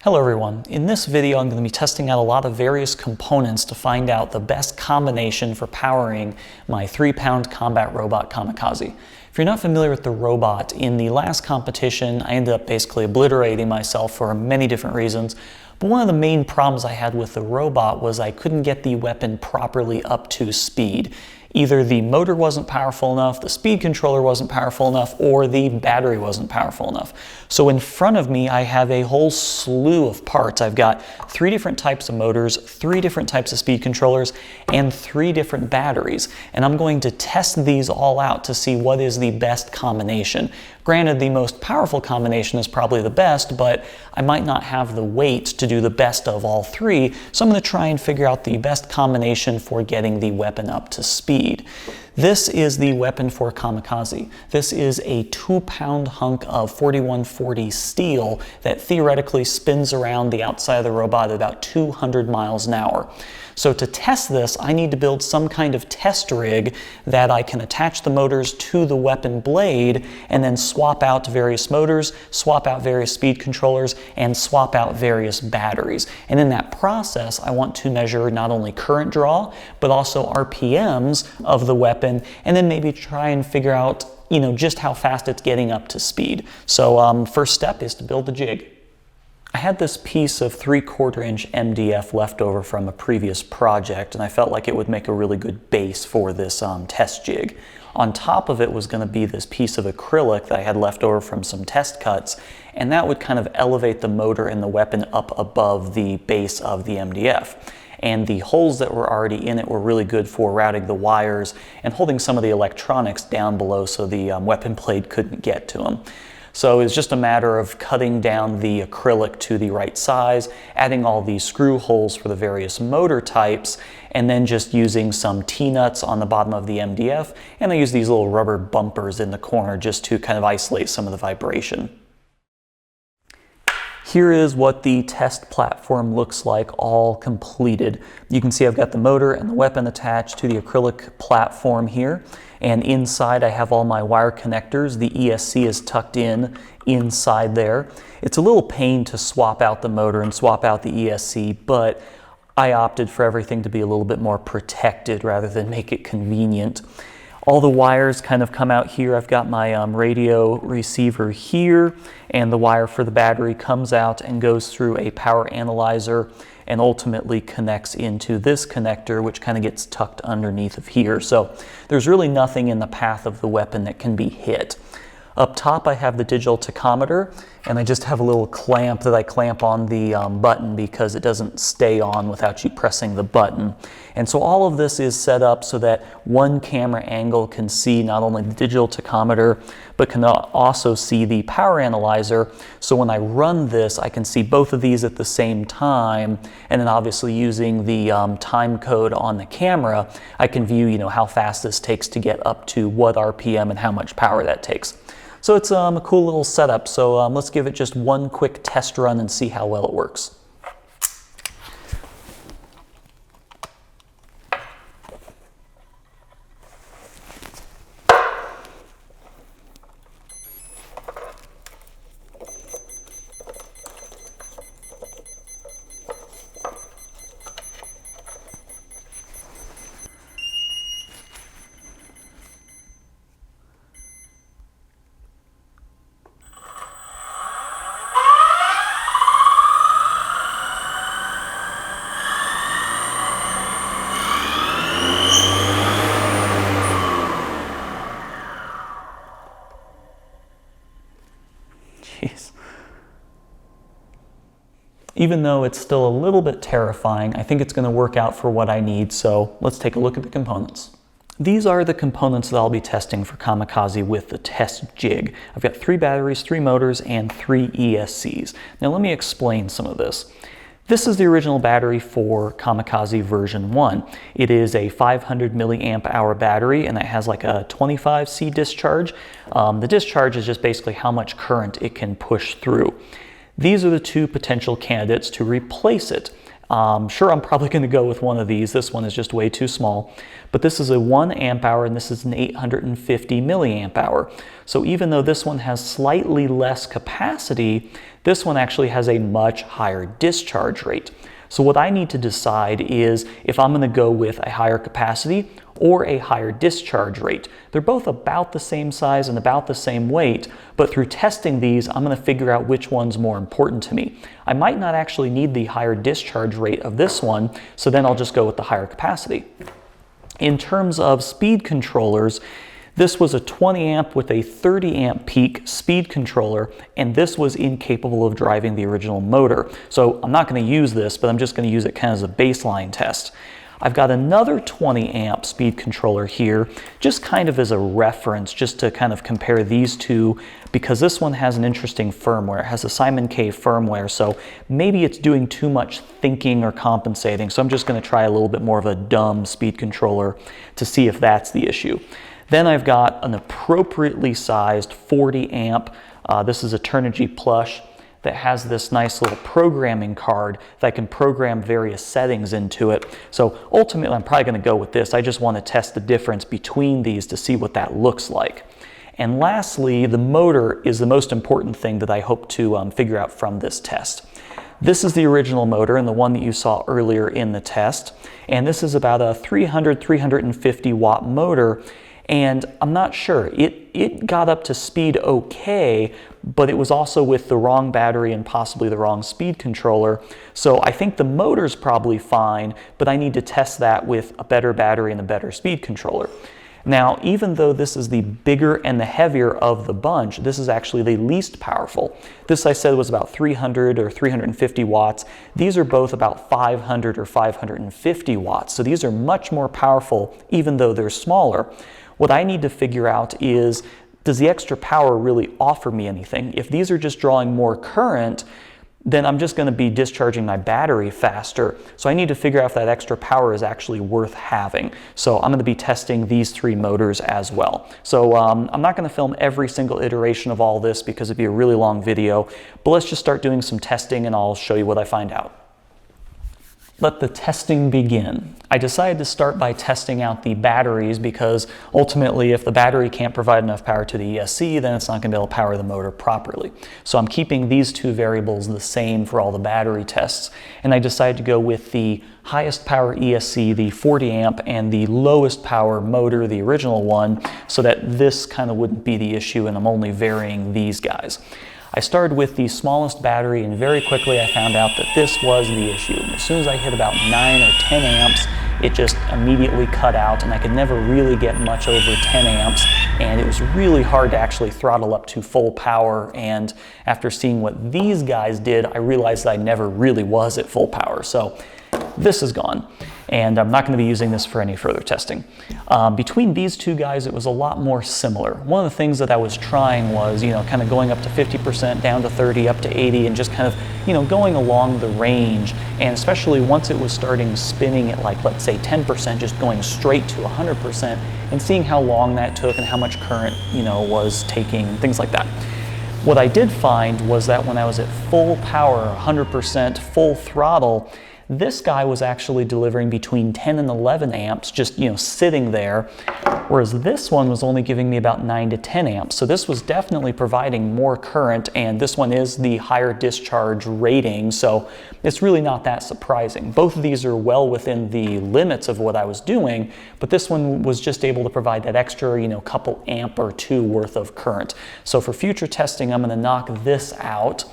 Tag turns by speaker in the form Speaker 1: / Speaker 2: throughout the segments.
Speaker 1: Hello everyone. In this video I'm going to be testing out a lot of various components to find out the best combination for powering my 3-pound combat robot Kamikaze. If you're not familiar with the robot, in the last competition I ended up basically obliterating myself for many different reasons. But one of the main problems I had with the robot was I couldn't get the weapon properly up to speed. Either the motor wasn't powerful enough, the speed controller wasn't powerful enough, or the battery wasn't powerful enough. So in front of me I have a whole slew of parts. I've got 3 different types of motors, 3 different types of speed controllers, and 3 different batteries. And I'm going to test these all out to see what is the best combination. Granted, the most powerful combination is probably the best, but I might not have the weight to do the best of all 3, so I'm going to try and figure out the best combination for getting the weapon up to speed. This is the weapon for Kamikaze. This is a 2-pound hunk of 4140 steel that theoretically spins around the outside of the robot at about 200 miles an hour. So to test this, I need to build some kind of test rig that I can attach the motors to the weapon blade and then swap out various motors, swap out various speed controllers, and swap out various batteries. And in that process, I want to measure not only current draw, but also RPMs of the weapon, and then maybe try and figure out, just how fast it's getting up to speed. So first step is to build the jig. I had this piece of 3/4 inch MDF left over from a previous project, and I felt like it would make a really good base for this test jig. On top of it was going to be this piece of acrylic that I had left over from some test cuts, and that would kind of elevate the motor and the weapon up above the base of the MDF. And the holes that were already in it were really good for routing the wires and holding some of the electronics down below so the weapon blade couldn't get to them. So it's just a matter of cutting down the acrylic to the right size, adding all these screw holes for the various motor types, and then just using some T-nuts on the bottom of the MDF. And I use these little rubber bumpers in the corner just to kind of isolate some of the vibration. Here is what the test platform looks like all completed. You can see I've got the motor and the weapon attached to the acrylic platform here. And inside I have all my wire connectors. The ESC is tucked in inside there. It's a little pain to swap out the motor and swap out the ESC, but I opted for everything to be a little bit more protected rather than make it convenient. All the wires kind of come out here. I've got my radio receiver here, and the wire for the battery comes out and goes through a power analyzer and ultimately connects into this connector, which kind of gets tucked underneath of here. So there's really nothing in the path of the weapon that can be hit. Up top I have the digital tachometer, and I just have a little clamp that I clamp on the button because it doesn't stay on without you pressing the button. And so all of this is set up so that one camera angle can see not only the digital tachometer, but can also see the power analyzer. So when I run this, I can see both of these at the same time, and then obviously using the time code on the camera, I can view how fast this takes to get up to what RPM and how much power that takes. So it's a cool little setup, so let's give it just one quick test run and see how well it works. Jeez. Even though it's still a little bit terrifying, I think it's going to work out for what I need, so let's take a look at the components. These are the components that I'll be testing for Kamikaze with the test jig. I've got 3 batteries, 3 motors, and 3 ESCs. Now let me explain some of this. This is the original battery for Kamikaze version 1. It is a 500 milliamp hour battery, and it has like a 25C discharge. The discharge is just basically how much current it can push through. These are the 2 potential candidates to replace it. Sure, I'm probably going to go with one of these. This one is just way too small. But this is a 1 amp hour and this is an 850 milliamp hour. So even though this one has slightly less capacity, this one actually has a much higher discharge rate. So what I need to decide is if I'm going to go with a higher capacity or a higher discharge rate. They're both about the same size and about the same weight, but through testing these, I'm going to figure out which one's more important to me. I might not actually need the higher discharge rate of this one, so then I'll just go with the higher capacity. In terms of speed controllers, this was a 20 amp with a 30 amp peak speed controller, and this was incapable of driving the original motor. So I'm not going to use this, but I'm just going to use it kind of as a baseline test. I've got another 20 amp speed controller here, just kind of as a reference, just to kind of compare these two, because this one has an interesting firmware. It has a Simon K firmware, so maybe it's doing too much thinking or compensating. So I'm just going to try a little bit more of a dumb speed controller to see if that's the issue. Then I've got an appropriately sized 40 amp. This is a Turnigy Plush that has this nice little programming card that I can program various settings into it. So ultimately, I'm probably going to go with this. I just want to test the difference between these to see what that looks like. And lastly, the motor is the most important thing that I hope to figure out from this test. This is the original motor and the one that you saw earlier in the test. And this is about a 350 watt motor. And I'm not sure, it got up to speed okay, but it was also with the wrong battery and possibly the wrong speed controller. So I think the motor's probably fine, but I need to test that with a better battery and a better speed controller. Now, even though this is the bigger and the heavier of the bunch, this is actually the least powerful. This I said was about 300 or 350 watts. These are both about 500 or 550 watts. So these are much more powerful, even though they're smaller. What I need to figure out is, does the extra power really offer me anything? If these are just drawing more current, then I'm just going to be discharging my battery faster. So I need to figure out if that extra power is actually worth having. So I'm going to be testing these three motors as well. So I'm not going to film every single iteration of all this because it'd be a really long video, but let's just start doing some testing and I'll show you what I find out. Let the testing begin. I decided to start by testing out the batteries because ultimately if the battery can't provide enough power to the ESC, then it's not going to be able to power the motor properly. So I'm keeping these two variables the same for all the battery tests. And I decided to go with the highest power ESC, the 40 amp, and the lowest power motor, the original one, so that this kind of wouldn't be the issue and I'm only varying these guys. I started with the smallest battery and very quickly I found out that this was the issue. As soon as I hit about 9 or 10 amps, it just immediately cut out and I could never really get much over 10 amps and it was really hard to actually throttle up to full power, and after seeing what these guys did, I realized that I never really was at full power. So this is gone. And I'm not going to be using this for any further testing. Between these two guys, it was a lot more similar. One of the things that I was trying was, kind of going up to 50%, down to 30, up to 80, and just kind of, going along the range. And especially once it was starting spinning at like, let's say 10%, just going straight to 100%, and seeing how long that took and how much current, was taking, things like that. What I did find was that when I was at full power, 100%, full throttle, this guy was actually delivering between 10 and 11 amps, just sitting there, whereas this one was only giving me about 9 to 10 amps. So this was definitely providing more current, and this one is the higher discharge rating, so it's really not that surprising. Both of these are well within the limits of what I was doing, but this one was just able to provide that extra, couple amp or two worth of current. So for future testing, I'm going to knock this out.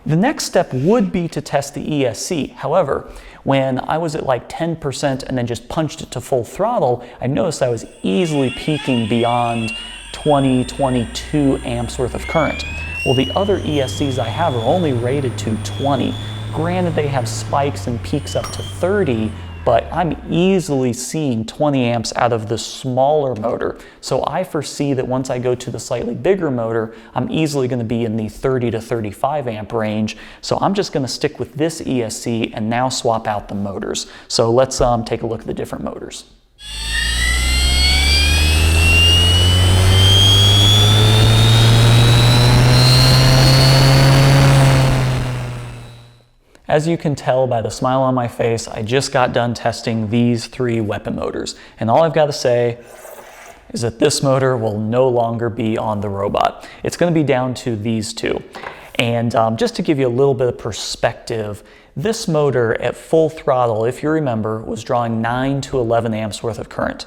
Speaker 1: The next step would be to test the ESC. However, when I was at like 10% and then just punched it to full throttle, I noticed I was easily peaking beyond 20, 22 amps worth of current. Well, the other ESCs I have are only rated to 20. Granted, they have spikes and peaks up to 30, but I'm easily seeing 20 amps out of the smaller motor. So I foresee that once I go to the slightly bigger motor, I'm easily going to be in the 30 to 35 amp range. So I'm just going to stick with this ESC and now swap out the motors. So let's take a look at the different motors. As you can tell by the smile on my face, I just got done testing these 3 weapon motors. And all I've got to say is that this motor will no longer be on the robot. It's going to be down to these 2. And just to give you a little bit of perspective, this motor at full throttle, if you remember, was drawing 9 to 11 amps worth of current.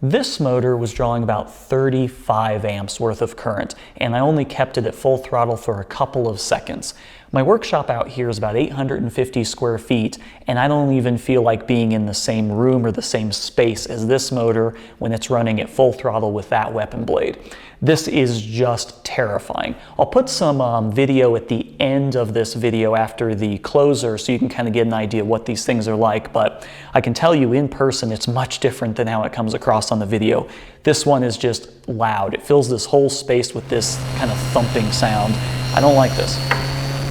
Speaker 1: This motor was drawing about 35 amps worth of current, and I only kept it at full throttle for a couple of seconds. My workshop out here is about 850 square feet, and I don't even feel like being in the same room or the same space as this motor when it's running at full throttle with that weapon blade. This is just terrifying. I'll put some video at the end of this video after the closer so you can kind of get an idea of what these things are like, but I can tell you in person it's much different than how it comes across on the video. This one is just loud. It fills this whole space with this kind of thumping sound. I don't like this.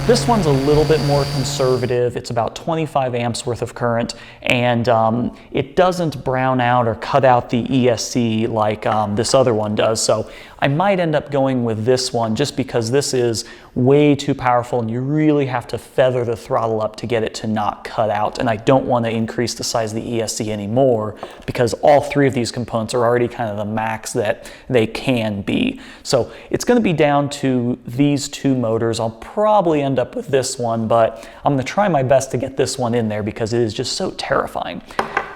Speaker 1: This one's a little bit more conservative. It's about 25 amps worth of current, and it doesn't brown out or cut out the ESC like this other one does. So I might end up going with this one just because this is way too powerful and you really have to feather the throttle up to get it to not cut out. And I don't want to increase the size of the ESC anymore because all 3 of these components are already kind of the max that they can be. So it's going to be down to these 2 motors. I'll probably end up with this one, but I'm going to try my best to get this one in there because it is just so terrifying.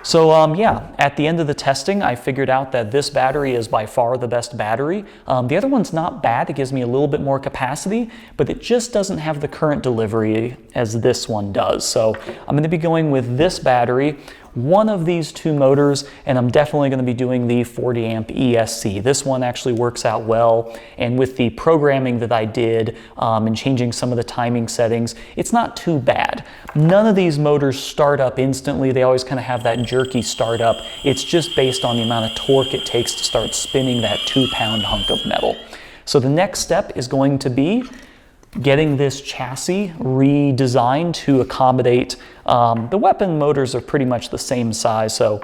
Speaker 1: So yeah, at the end of the testing, I figured out that this battery is by far the best battery. The other one's not bad. It gives me a little bit more capacity, but it just doesn't have the current delivery as this one does. So I'm going to be going with this battery, one of these 2 motors, and I'm definitely going to be doing the 40 amp ESC. This one actually works out well, and with the programming that I did and changing some of the timing settings, it's not too bad. None of these motors start up instantly. They always kind of have that jerky startup. It's just based on the amount of torque it takes to start spinning that 2-pound hunk of metal. So the next step is going to be getting this chassis redesigned to accommodate the weapon motors are pretty much the same size, so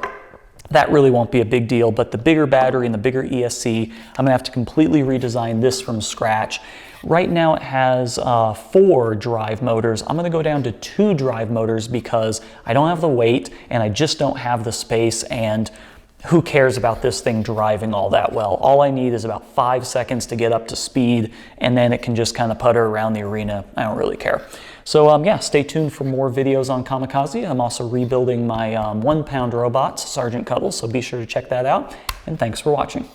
Speaker 1: that really won't be a big deal, but the bigger battery and the bigger ESC, I'm gonna have to completely redesign this from scratch. Right now it has 4 drive motors. I'm gonna go down to 2 drive motors because I don't have the weight and I just don't have the space, and who cares about this thing driving all that well? All I need is about 5 seconds to get up to speed, and then it can just kind of putter around the arena. I don't really care. So yeah, stay tuned for more videos on Kamikaze. I'm also rebuilding my 1-pound robots, Sergeant Cuddles, so be sure to check that out, and thanks for watching.